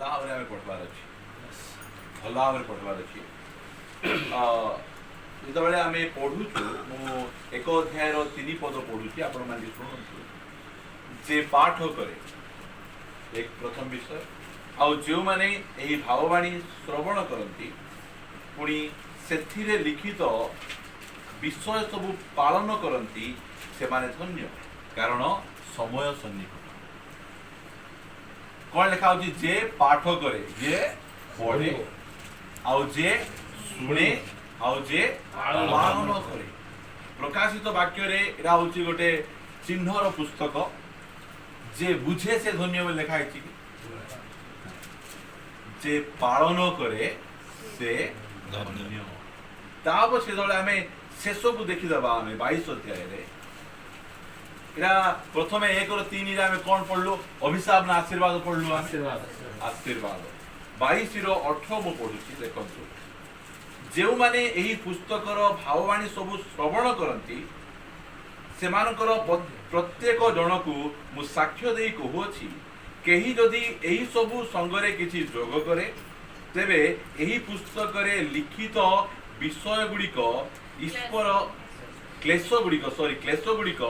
भाव में पढ़वार अच्छी भल भाव में पढ़वार अच्छी जो आम पढ़ुचु मु एक अध्याय 3 पद पढ़ुची आपण मैंने शुणु जे पाठ करे एक प्रथम विषय आउ जो माने यही भाववाणी श्रवण करती पुणी से लिखित विषय सब पालन करती से माने धन्य कारण समय सन्निकट कौन लिखा हो जे पाठ करे जे पढ़े आउ जे शुणे आउ जे पालन करे प्रकाशित वाक्य रे एरा होची गोटे चिन्हर पुस्तक जे बुझे से धन्य बोली लिखा है जे पालन करे से धन्य ताप से आम शेष को देखीदबा आम 22 अध्याय प्रथम 1-3 आम कौन पढ़लु अभिशाप ना आशीर्वाद पढ़लु आशीर्वाद 22-18 मु पढ़ुची देखु जो माने यही पुस्तकर भाववाणी सब श्रवण करती से प्रत्येक जन को मु साक्ष्य दे कहूची कहीं जदि यही सबू संगरे किसी जोग करे तेबे यही पुस्तक रे लिखित विषय गुड़िक ईश्वर क्लेश गुड़िक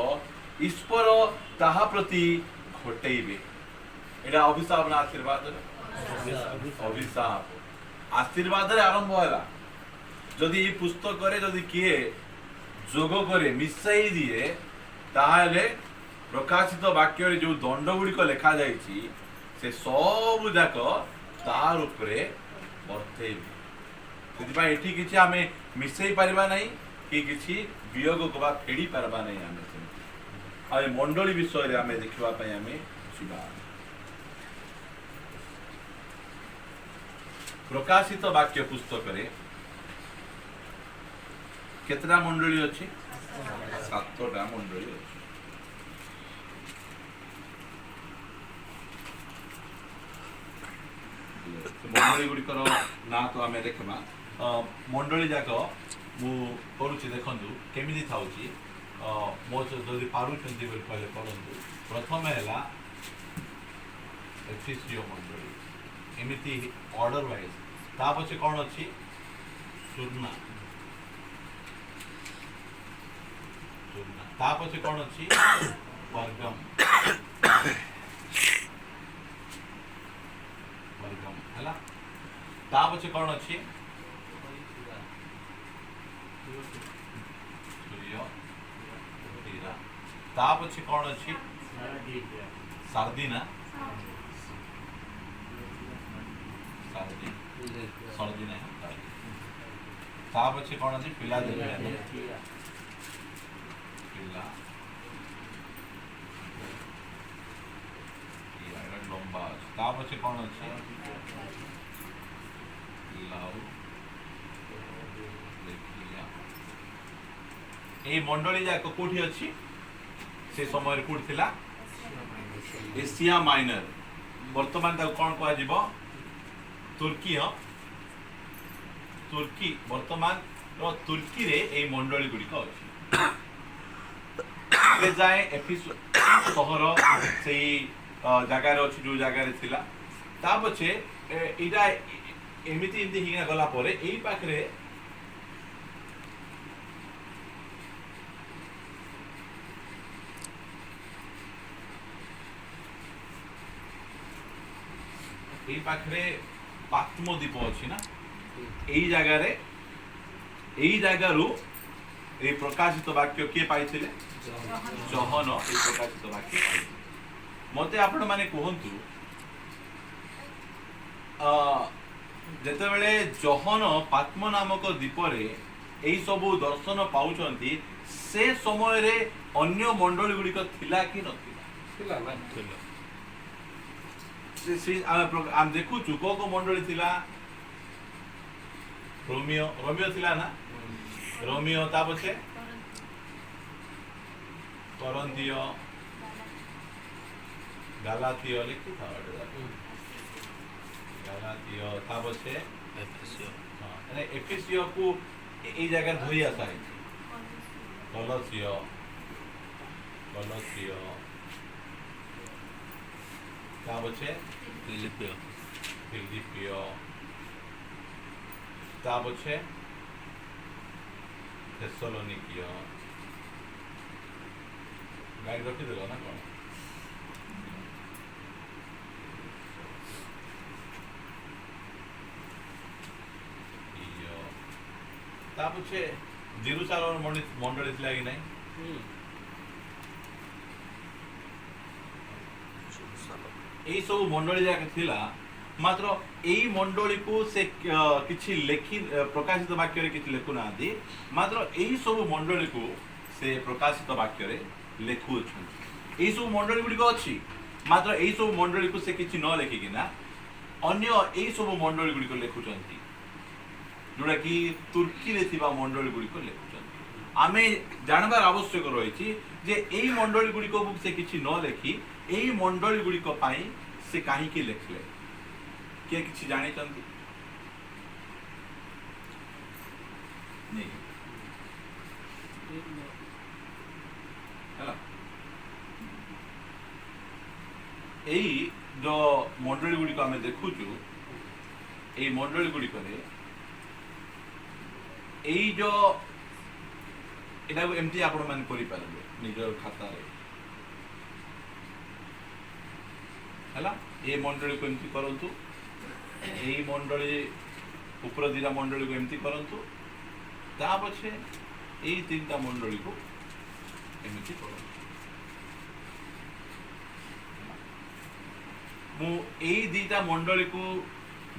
ईश्वर ताहा प्रति घटेबे एटा अभिशाप ना आशीर्वाद अभिशाप आशीर्वाद रे आरंभ होला जदि ये पुस्तक रे जदि किए जोग करे मिसाई दिए ताहले प्रकाशित वाक्य रे जो दंड गुड़िक लिखा जाइछि से सब जाक तार उपरे बर्थेबे सेति एठी किछि आमे मिसई पारबा नहीं कि किछि वियोग को बा फेड़ी पारबा नहीं आमे आमे मंडली विषय रे आमे देखिबा पय आमे छिबा प्रकाशित वाक्य पुस्तक रे केतना मंडली अछि 7टा मंडली अछि मंडली गुड़िकर ना तो आम देखा मंडली जाक मुझे देखु केमी था मो जदि पार्टी कहले करूँ प्रथम है एफिसीय मंडली एमती ऑर्डर वाइज ता पछे कौन अच्छी सुर्ना ता पछे कौन अच्छी वर्गम है ता पछे कौन अच्छी ता पछे कौन अच्छी सार्दिना सर्दिना ता पछे कौन अच्छी फिलाडेल्फिया लंबा ता पछे कौन अच्छी ए मंडली जाक कोठी अच्छी से समय कोठी थिला एशिया माइनर वर्तमान ताको कौन कहा जीवो तुर्की तुर्की वर्तमान रो तुर्की रे ए मंडली गुडी का अच्छी जाए एफिस सहर से जगार अच्छी जो जगार थिला ता पछे एटा एमिति एमिति हिना गला परे एई पाखरे एई पाखरे पात्मो द्वीप अछि ना एई जगार रे एई जगारु ए प्रकाशित वाक्य के पाइथिले जहन ए प्रकाशित वाक्य पाइथिले मते आपण माने कहंतु जेतेबेले जहन पात्म नामक द्वीप रे एई सबु दर्शन पाउचंती से समय रे अन्य मंडली गुड़िक थिला कि नथिला थिला थिला से आम देखु चुको को मंडली थिला रोमियो रोमियो थिला ना रोमियो ता पछे कोरिन्थियो गालातियो लिखि था गालातियो ता पछे एफिसियो हां एफिसियो को ए जगह धोई आसा है कोलोसियो कोलोसियो ता पछे फिलिपियो फिलिपिय ता पछे थेसलोनिकिय गाइड रखी देला ना कौन ता पछे जेरूसालेम मंडली थिला कि नहीं यही सब मंडली जाक थिला मात्र यही मंडली को से किछि लेखि प्रकाशित वाक्य रे किछि लेखु नांदी मात्र यही सब मंडली को से प्रकाशित वाक्य रे लेखु छन यही सब मंडली गुडी को अछि मात्र यही सब मंडली को से किछि न लेखि कि ना अन्य यही सब मंडली गुडी को लेखु छथि जोड़ा कि तुर्की रे थिबा मंडली गुडी को लेखु छथि आमे जानबार आवश्यक रहिछि जे एही मंडली गुडी को से किछि न लेखि एही मंडली गुडी को पाई से काहे की लेखले के किछि जानि चंदी नहीं हला एही जो मंडली गुडी को आमे देखुछु एही मंडली गुडी करे एही जो एटा एमटी आपण मान करि पारबे निजर खाता रे हला ए मंडली को एमती करंतु एही मंडली ऊपर दिरा मंडली को एमती करंतु ता पछे एही तीनटा मंडली को एमती करंतु मु एही दीटा मंडली को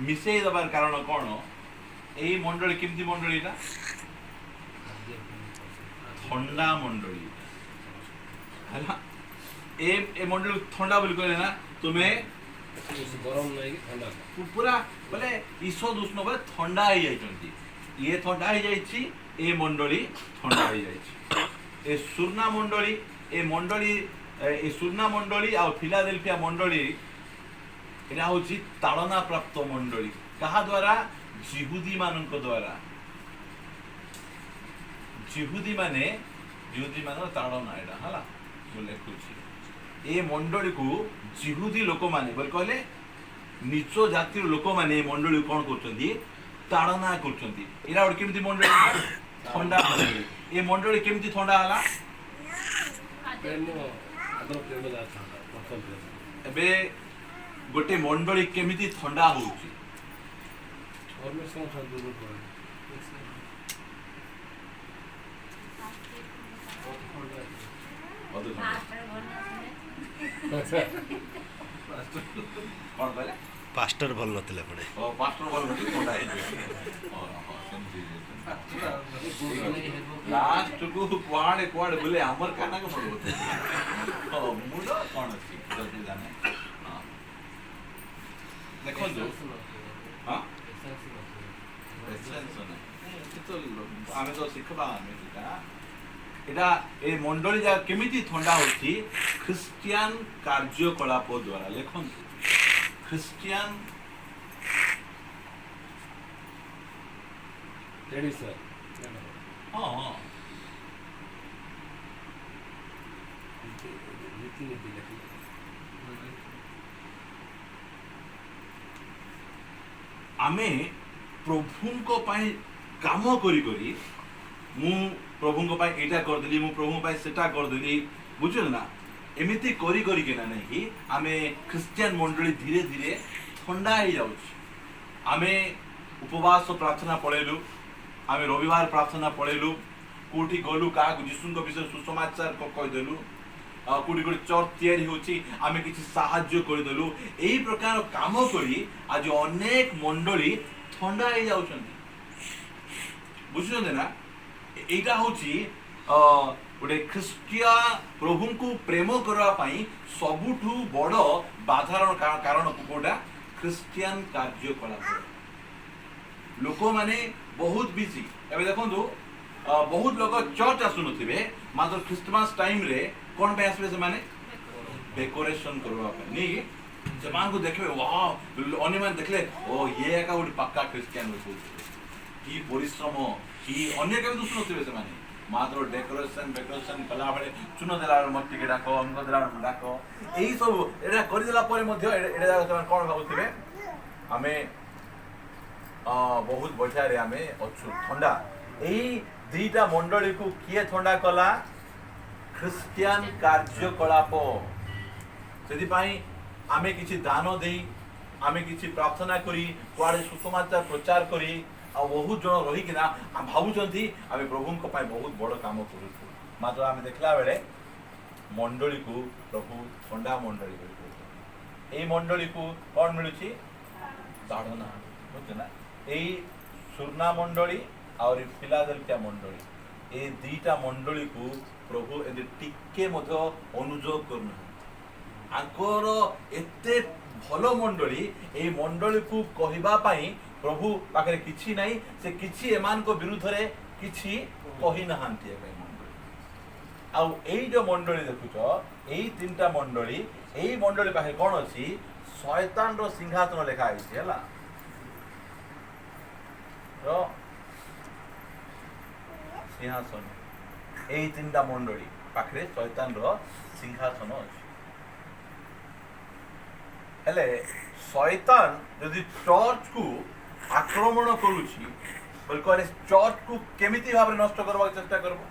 मिसेई दबार कारण कोन एही मंडली केमती मंडली ला ठंडा मंडली हला ए मंडली ठंडा बोली कहले ना तुम्हें गरम नहीं ठंडा पूरा बोले ईशो दुष्ण बोले ठंडा हो जाइछंती ये ठंडा हो जाइछि ए मंडली ठंडा हो जाइछि ए सुरना मंडली ए सुरना मंडली आ फिलाडेल्फिया मंडली एटा होछि ताड़ना प्राप्त मंडली कहा द्वारा जिहुदी मानक द्वारा जिहुदी माने ताड़ना एटा हला बोले कुछ ए मंडली को जिहुदी लोक माने बोल कहले निच जातिर लोक माने मंडली कोन करछंती ताड़ना करछंती एरा और केमती मंडली ठंडा मंडली ए मंडली केमती ठंडा हला एबे गोटे मंडली केमिति ठंडा होउची पास्टर भल नथिले पड़े पास्टर भल नथि ठंडा हे लास्ट को कुआड़े कुआड़े बोले हमर काना को पड़ो मुड कोन अछि जल्दी जाने हां देखो जो हां एसेंस ने तो आमे तो शिखबा आमे एटा ए मंडली जा केमिति ठंडा होछि ख्रिस्टियन कार्यकलाप द्वारा लेखन ख्रिस्टियन ट्रेडिशन हां हां आमे प्रभु को पाई काम करी करी मु प्रभु को पाई एटा कर देली मु प्रभु पाई सेटा कर देली बुझल ना एमिति करी करी के ना नहीं आमे क्रिश्चियन मंडली धीरे धीरे ठंडा हो जाउछ आमे उपवास प्रार्थना पळेलु आमे रविवार प्रार्थना पळेलु कोठी गलु का यीशु को विषय सुसमाचार को कह देलु कोठी कोठी चर्च तयारी होची आमे किछि सहाय्य कर देलु एही प्रकार काम करी आज अनेक मंडली ठंडा हो जाउछन्ती बुझुछन्ते ना एटा होची गोटे ख्रिस्टियन प्रभु को प्रेम करबा पई सबुठु बड़ बाधारण कारण कोटा ख्रिस्टियन कार्यकलाप लोक माने बहुत बिजी एबे देखंतु बहुत लोग चर्च आसु नथिबे मात्र क्रिसमस टाइम रे कोन पे आसबे से माने डेकोरेशन करबा पई नी जमान को देखबे वाओ अन्य मान देखले ओ ये का उडी पक्का क्रिश्चियन लोग की परिश्रम की अन्य के दुष्ण नथिबे से माने मात्र डेकोरेशन कला बळे चुन देला मट्टी के डाको अंग देला डाको एही सब एटा करि देला परे मध्ये एटा कोन भाबुथिबे आमे बहुत बढ़िया रे आमे अच्छु ठंडा यही दीटा मंडली को किए ठंडा कला ख्रिस्टियन कार्यकलाप से आमे किसी दान दे आमे किसी प्रार्थना करी कुआड़े सुसमाचार प्रचार करी आ बहुत जन रहीकिना भावुंट आम प्रभु बहुत बड़ काम करूँ मात्र आम देखला बेले मंडली को प्रभु ठंडा मंडली यही मंडली को कौन मिलूची ताड़ना बुझना यही सुरना मंडली और फिलाडेल्फिया मंडली ये दीटा मंडली को प्रभु टिके अनुजोग करना आंकर एते भल मंडली ये मंडली को कहवा प्रभु पाखे किछि नहीं से किछि एमान को विरुद्ध रे किछि कहि नहांती है आउ एई जो मंडली देखुछ एई तीनटा मंडली एई मंडली पाखे कोन अछि शैतान रो सिंहासन लेखा आइछि हला रो सिंहासन एई तीनटा मंडली पाखे शैतान रो सिंहासन अछि हेले शैतान यदि चर्च को आक्रमण करुछि बोल कहले चर्च को केमिति भाव नष्ट करबा चेष्टा करबो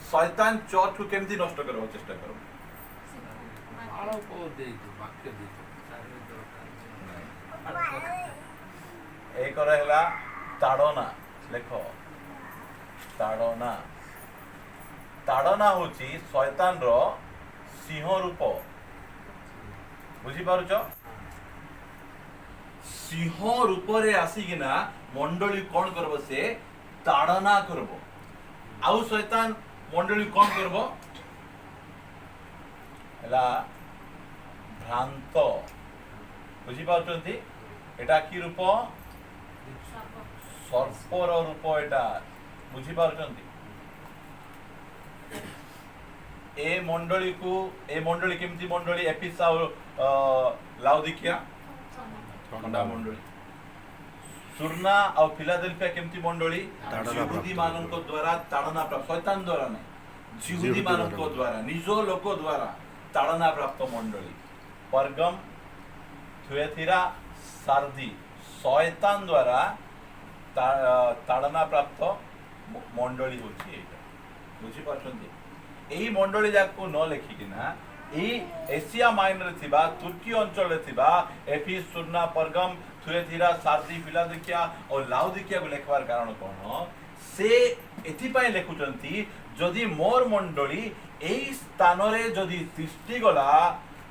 शैतान चर्च को केमिति नष्ट करबा चेष्टा करबो आलो को देख वाक्य देख एक रहला ताड़ना लेख ताड़ना ताड़ना होची शैतान रो सिंह रूप बुझी पारुछ सिंह रूप रे आसीकिना मंडली कौन करबो से ताड़ना करबो आउ शैतान मंडली कौन करबो हला भ्रांत बुझी पारुछंती एटा की रूप सर्पर रूप एटा बुझी पारुछंती ए मंडली केमती मंडली एफिस और लाउदिकिया ठंडा मंडली सुरना और फिलाडेल्फिया केमती मंडली यहूदी मानक द्वारा ताड़ना प्राप्त शैतान द्वारा नहीं यहूदी मानक द्वारा निज लोक द्वारा ताड़ना प्राप्त मंडली परगम थुएथिरा सार्दी शैतान द्वारा ताड़ना प्राप्त मंडली होची एटा बुझी पाछंती एही मंडली जाको न लेखिकिना एही एशिया माइनर थिबा तुर्की अंचल रे थिबा एफिस सुरना परगम थुएथिरा सार्दी फिलाडेल्फिया और लाउदिकिया को लेखवार कारण कोन से एथि पय लेखुचंती जदि मोर मंडली एही स्थान रे जदि तिष्टि गला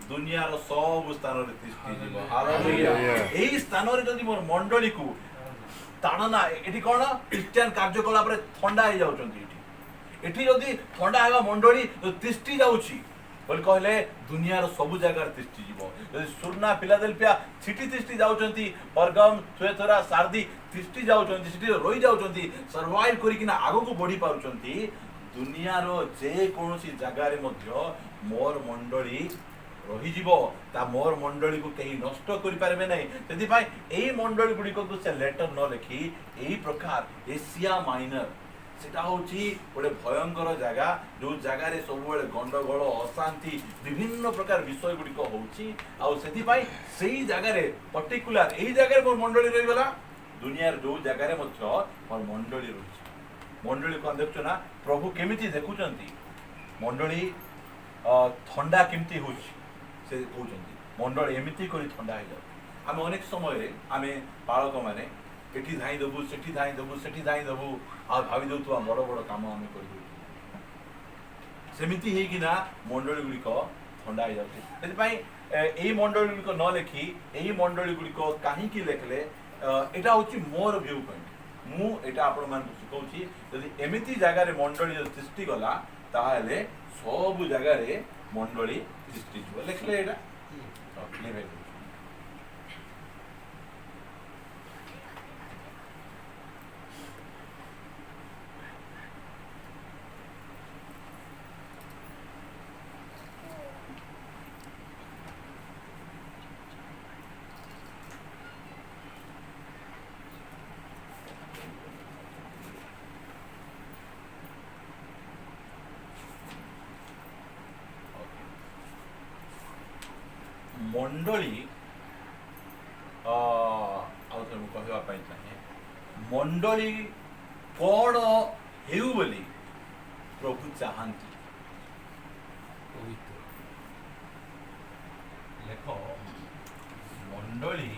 दुनिया रो सब स्थान रे तिष्टि जीव हालेलुया एही स्थान रे जदि मोर मंडली को ताणना एठी कोन क्रिश्चियन कार्यकलाप रे ठंडा हो जाउचंती एठी जदि ठंडा हेबा मंडली तिष्टि जाउची बोल कहले दुनिया रो सब जगह तिष्टि जीवो जदि सुरना फिलाडेल्फिया सिटी तिष्टि जाउचंती परगम थुएथरा सार्दी तिष्टि जाउचंती सिटी रोई जाउचंती सर्वाइव करिकिना आगो को बढ़ी पाउचंती दुनिया रो जे कोनोसी जगह रे मध्य मोर मंडली रही जीवो ता मोर मंडली को कहीं नष्ट करि पारबे नै सेति भाई एई मंडली गुडी को से लेटर न लिखी एई प्रकार एशिया माइनर सेटा होची गोटे भयंकर जगह जो जगह रे सब बेले गंडगोल अशांति विभिन्न प्रकार विषय गुडी को होची आ सेति भाई सेई जगह रे पर्टिकुलर एई जगह रे मोर मंडली रही गला दुनिया रे जो जगह रे मध्य मोर मंडली रही मंडली को देखछो ना प्रभु केमिति देखुचंती मंडली ठंडा केमिति होची से कहउचंती मंडली एमिति करी ठंडा हो जाउ आमे अनेक समय रे आमे बालक माने एठी धाई देबू सेठी धाई देबू सेठी धाई देबू आ भावी देउतु बड़ बड़ काम आमे करि सेमिति हे किना मंडली गुडी को ठंडा हो जाउची सेति पई एई मंडली गुडी को न लेखी एई मंडली गुडी को काहे की लेखले एटा होची मोर व्यू पॉइंट मु एटा आपण मान सिखौची यदि एमिति जगह रे मंडली जो सृष्टि गला ताहाले सब जगह रे मंडली सृष्टि जो लेखले एटा लेबे मंडली आउे कहवाई चाहे मंडली कौन हेउ बोली प्रभु चाहती पवित्र लेख मंडली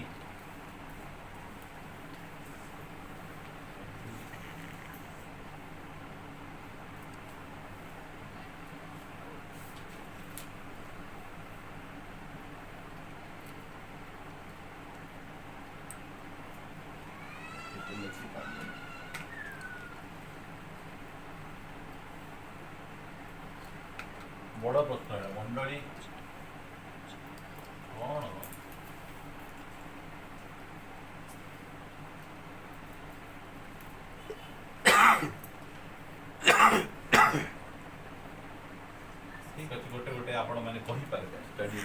बड़ प्रश्न है मंडली कौन ठीक अच्छे गोटे गोटे आपण मैंने कहीपर स्टडी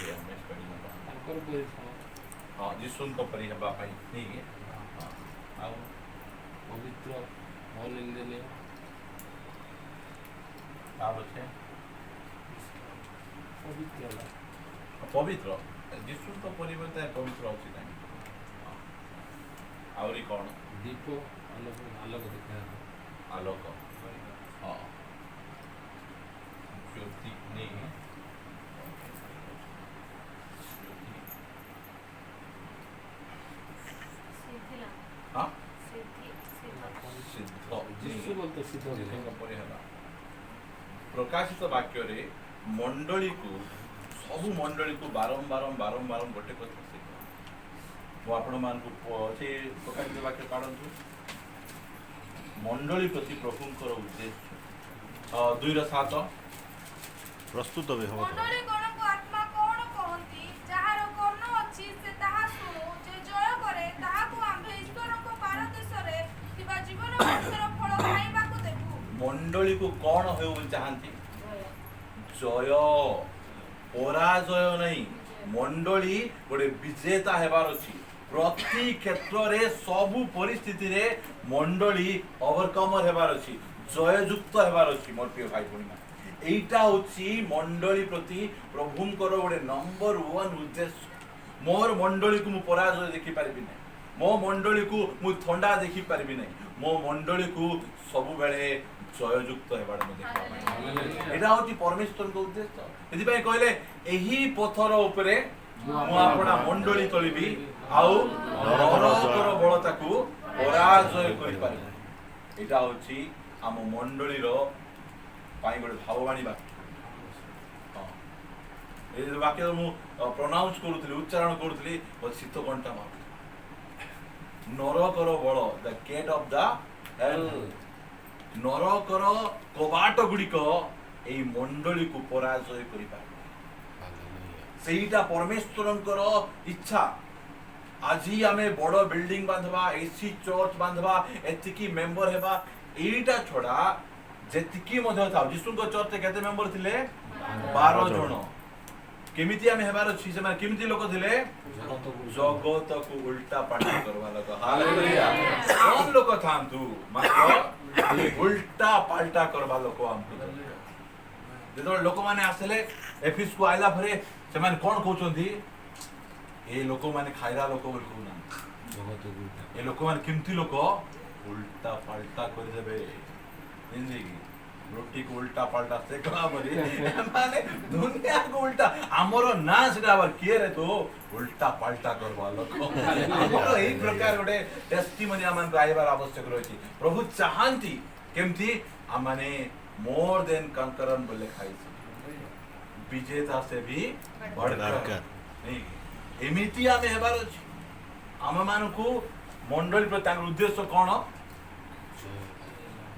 ତାଙ୍କର ପରିଶ୍ରମ हाँ जीशुन परी हवा ठीक है हाँ ପବିତ୍ର ଅନିନ୍ଦନୀୟ अच्छे ପବିତ୍ର ହେଲା पवित्र जीशु तो परिवर्तन पवित्र अच्छी कहीं आहरी कौन ଦୀପ ଆଲୋକ ଆଲୋକ ଦେଖାହେବ आलोक हाँ ज्योति नहीं हाँ सिद्ध ଯୀଶୁ ବୋଲତେ ସିଦ୍ଧ जीशु परी हला प्रकाशित वाक्य रे मंडली को सबु मंडली को बारंबार बारंबार गोटे कथा शिखा मु आपण मान से प्रकाशित वाक्य काढंतु मंडली प्रति प्रभुंकर उद्देश्य 2:7 प्रस्तुत भी हो मंडली गणको आत्मा कोण कहंती जाहार कर्ण अछि से ताहा सुनु जे जय करे ताहाकु आम्भे ईश्वरको पारदेशरे थिबा जीवन वृक्षर फल खाइबाकु देबु मंडली को कौन हो चाहती जय पराजय नहीं मंडली गोटे विजेता हेबार अछि प्रति क्षेत्र रे सबु परिस्थिति रे मंडली ओवरकमर हेबार अछि जययुक्त हेबार अछि मोर प्रिय भाई बहिनी एटा होछि मंडली प्रति प्रभुंकर गोटे नंबर 1 उद्देश्य मोर मंडली को मु पराजय देखि पारिबि नै मो मंडली को मु थंडा देखि पारिबि नै मो मंडली को सब बेले जययुक्त हेबार मु देखि पारिबि एटा होछि परमेश्वर को उद्देश्य एथि पय कहले एही पथर उपरे मु आपणा मंडली तळिबि आउ नरकर बलताकू पराजय करि पारिबि एटा होछि आम मंडली रो पाई गोटे भाववाणी वाक्य हाँ ये वाक्य मु प्रोनाउंस करूथली उच्चारण करूथली शीत कंठा मार नरकर बल the gate of the hell नरकर कबाट गुड़िक एई मंडली को पराजय करि पारे सेईटा परमेश्वरंकर इच्छा आज आमे बड़ बिल्डिंग बांधवा एसी चर्च बांधवा एतिकी मेंबर हेबा एईटा छोड़ा जेतिकी मध्य था जीशुଙ୍କ चर्च केते मेंबर थिले 12 जण केमिति आमे हेबार अछि से माने केमिति लोक थिले जगत को उल्टा पाल्टा करवा लोक हालेलुया कोन लोक थांतु मात्र उल्टा पाल्टा करवा लोक हमको जेतो लोक माने आसले एफिस को आइला फरे से माने कोन कहउछंती ए लोक माने खाइरा लोक बोल कहउना ଜଗତ ଗୁରୁଟା ए लोक माने केमिति लोक उल्टा पाल्टा कर देबे जिंदगी रोटी को उल्टा पाल्टा से कहा बरी माने दुनिया को उल्टा हमरो ना सेटा बार के रे तो उल्टा पाल्टा करवा लोक हमरो एही प्रकार गोटे टेस्टिमनी आमान को आइबार आवश्यक रहछि प्रभु चाहंती केमथि आमाने मोर देन कंकरन बोले खाइछि विजेता से भी बढ़कर नहीं एमिति आमे हेबार अछि आम मानकू मंडली पर तांकर उद्देश्य कोन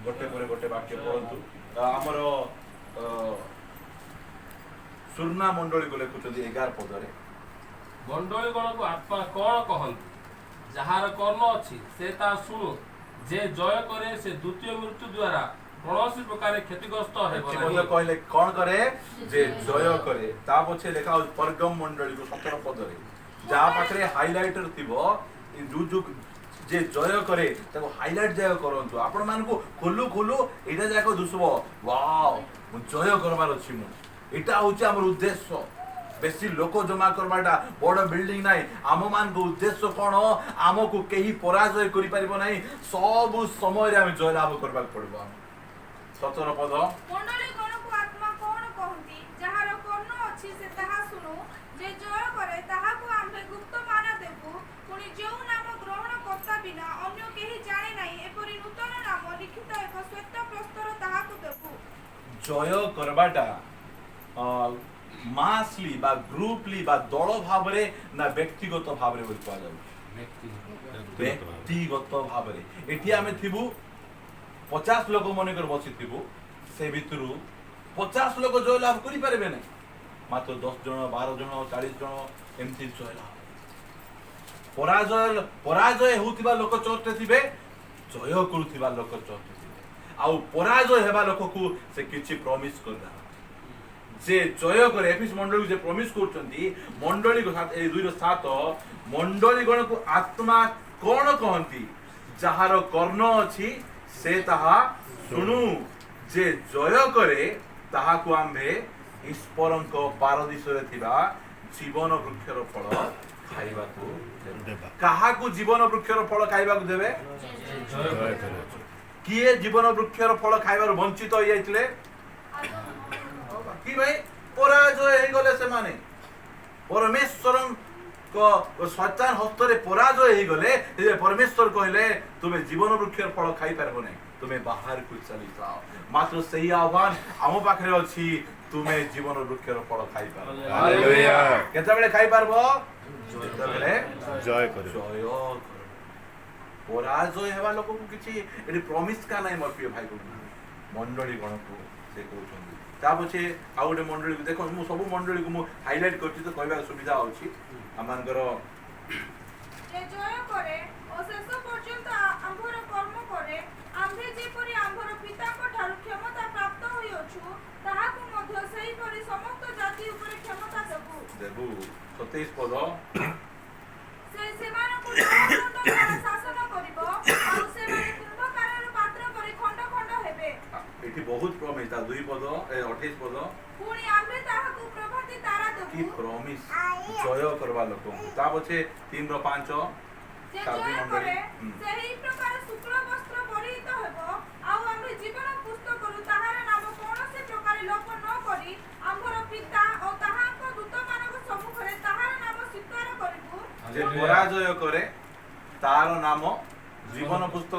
गोटे पर गोटे वाक्य पढ़ंतु हमर सुरना मंडली को लेखुଛନ୍ତି 11 पदरे ମଣ୍ଡଳୀ ଗଣକୁ ଆତ୍ମା କଣ କହନ୍ତି ଯାହାର କର୍ଣ୍ଣ ଅଛି ସେ ତା ଶୁଣୁ ଯେ ଜୟ କରେ ସେ ଦ୍ୱିତୀୟ ମୃତ୍ୟୁ ଦ୍ୱାରା କୌଣସି ପ୍ରକାର କ୍ଷତିଗ୍ରସ୍ତ ହେବ मतलब ନାହିଁ कहले कोन करे जे जय करे ता पछे लेखा परगम मंडली को 17 पदरे जा पाखरे हाइलाइटर थिबो जु जु जे जय करे ताको हाइलाइट जय करंतु आपण मान को खोलु खोलु एटा जाको दुसबो वाओ मु जय करबार अछि मु एटा होछि हमर उद्देश्य बेसी लोक जमा करवाटा बड़ बिल्डिंग नाई आम मान को उद्देश्य कौन आमको कहीं पराजय करि परिबो नाही सब समय रे हम जय लाभ करबा पड़बो 17 पद मंडली गणको आत्मा कोन कहंती जहार कर्ण अछि से ताहा सुनु जे जय करे ताहाको आम्भे गुप्त माना देबु पुनी जेउ नाम ग्रहण करता बिना अन्य केही जाने नाही एपरि नूतन नाम लिखित एक श्वेत प्रस्तर ताहाको देबु जय करवाटा मासली बा ग्रुपली बा दल भाव रे ना व्यक्तिगत भाव रे बोल पाजा व्यक्तिगत भाव रे एठी आमे थिबु 50 लोक मने कर बसी थिबु से भितरु 50 लोक जय लाभ करि पारबे नै मात्र 10 जण 12 जण 40 जण एमती जय लाभ पराजय होतिबा लोक चर्चे थिबे जय करूथिबा लोक चर्चे थिबे आउ पराजय हेबा लोक को से किछि प्रॉमिस करदा जे जय करे एफिस मंडली जे प्रॉमिस करचंती मंडली को साथ ए 2:7 मंडली गण को आत्मा कोन कहंती जहार कर्ण अछि से ताहा सुनु जे जय करे ताहा को आम्भे ईश्वरंक पारदिस रे थिबा जीवन वृक्षर फल खाइबा को देबा काहा को जीवन वृक्षर फल खाइबा को देबे किए जीवन वृक्षर फल खाइबार वंचित होई जाइतले कि भाई पराजय हे गले से माने परमेश्वर को शैतान हस्त रे पराजय हे गले जे परमेश्वर कहले तुमे जीवन वृक्षर फल खाइ परबो नै तुमे बाहर को चली जाओ मात्र सही आह्वान हम पाखरे अछि तुमे जीवन वृक्षर फल खाइ परबो हालेलुया केते बेले खाइ परबो केते बेले जय करे जय पराजय हेबा लोक को किछि एडी प्रॉमिस का नै मोर प्रिय भाई को मंडली गण को से कहउछन ता पछे आ गोटे मंडली को देखो मु सब मंडली को मु हाइलाइट करछि तो कहबा सुविधा होछि हमनकर जे जय करे ओ शेष पर्यंत आम्भर कर्म करे आम्भे जेपरि आम्भर पिता को ठारु क्षमता प्राप्त होई अछु ताहा को मध्य सही परि समस्त जाति ऊपर क्षमता देबु 27 पद से सेमान को शासन करिवो आ सेमान कुंभकारर पात्र परि खंड खंड हेबे एठी बहुत प्रॉमिस था 2 पद 28 पद पुणी आम्भे ताहा को प्रभाती तारा की देबु प्रॉमिस जय करवा लोक ता पछे 3 रो 5 जे जय करे सेही प्रकार शुक्ल वस्त्र परिहित हेबो आ आम्भे जीवन पुस्तक करू ताहार नाम कोनोसी प्रकार लोप न करी आम्भर पिता ओ ताहाको दूत मानक सम्मुखरे ताहार नाम स्वीकार करिबु जे पराजय करे तार नाम जीवन पुस्तक